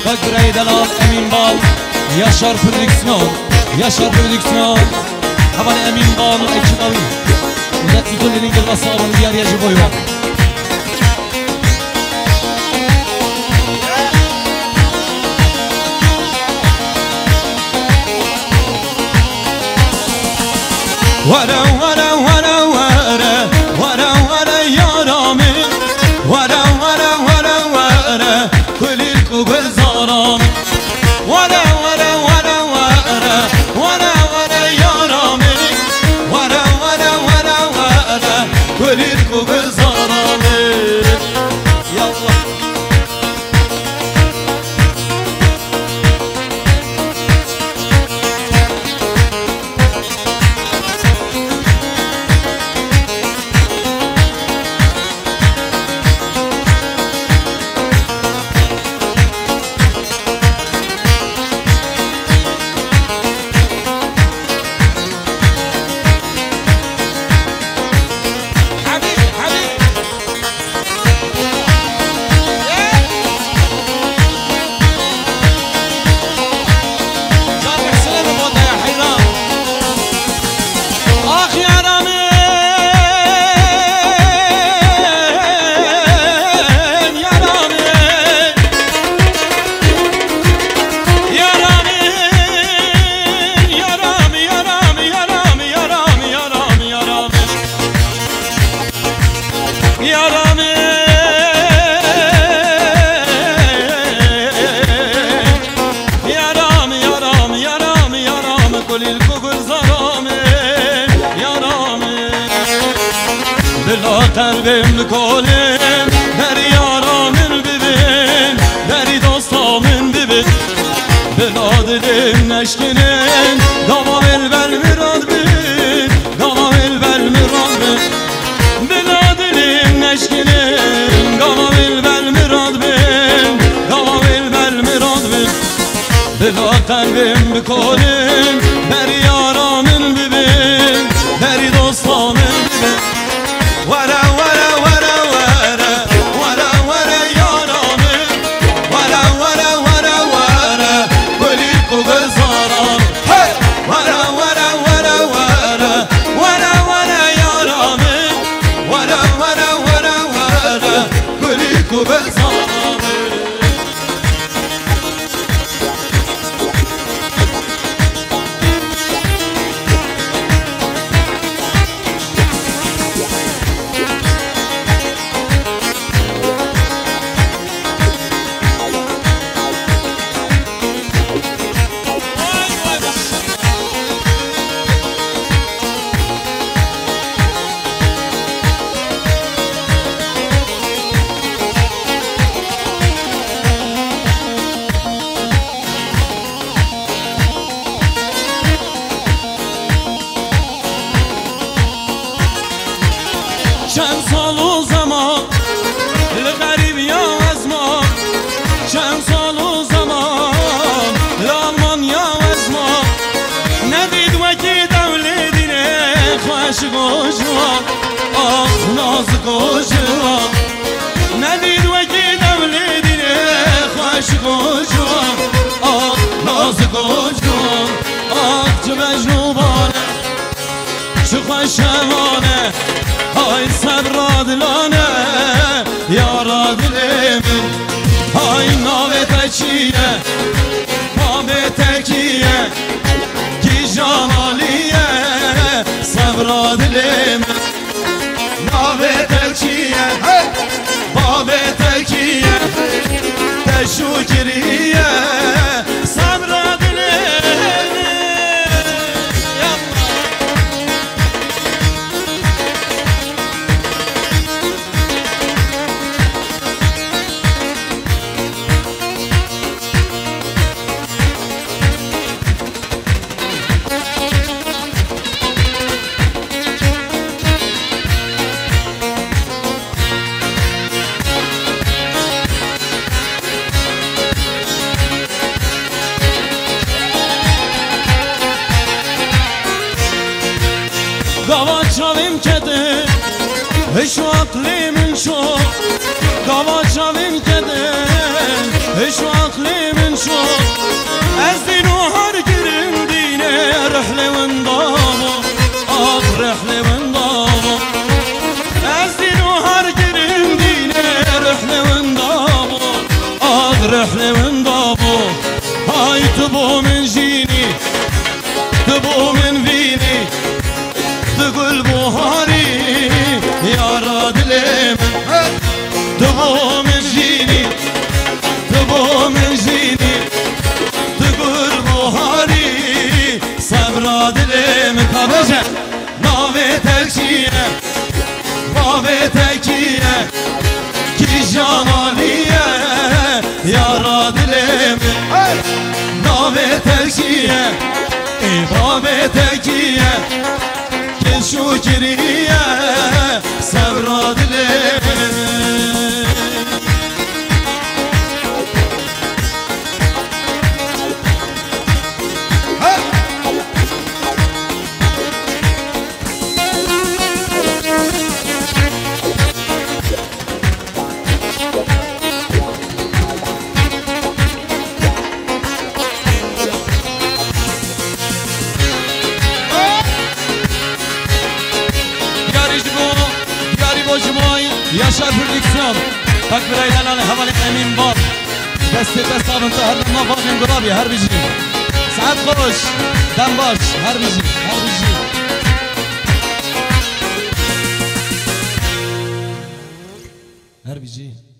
Fakir Eydelal, Emin Bal, Yaşar Prodüksiyon, Yaşar Prodüksiyon, Havan Emin Bal, Ekin Avi, Uzat Titulli'nin gılması alın diğer yacı boyu var. Vara vara vara vara vara vara yarami vara vara vara vara kulil kubel zarami vara vara vara vara vara vara yarami vara vara vara vara kulil kubel zarami yallah. Kalbim kolim Deri yaramın bibin Deri dostamın bibin Bila dilim neşkinin Dama elbel mirad bin Dama elbel mirad bin Bila dilim neşkinin Dama elbel mirad bin Dama elbel mirad bin Bila kalbim kolim Deri yaramın bibin Deri dostamın bibin Vara vara vara vara vara vara yarami vara vara vara vara kulil kubel zaram hey vara vara vara vara vara vara yarami vara vara vara vara kulil kubel zaram. چند سال و زمان لغریب یا از ما چند سال و زمان لالمان یا از ما ندید وکی دولدینه خوش گوشوان آخ ناز گوشوان ندید وکی دولدینه خوش گوشوان آخ ناز گوشوان آخ چه مجنوبانه چه خوشمانه Ay sabradilane yaradilimin Ay navetekiye Navetekiye Ki jamaliye sabradilimin Navetekiye Navetekiye Teşukiriye sabradilimin Gavaçavim kedi Şu aklimin çok Gavaçavim kedi Şu aklimin من دابو هاي تبو من جيني تبو من فيني تقول بوهاري يا راد لمن تبو من جيني تبو من جيني تقول بوهاري صبراد لمن كابجة ناوي تكشيه ناوي تكيه كي جاناليه يا راد لمن ناوي تكشيه ناوي تكيه كي شكريه صبراد لمن Yaşar Prodüksiyon Takbir eylenan havali emin bab Desti destabın tahırın mafakın gulabi her bici Saat koş Dem baş her bici her bici Her bici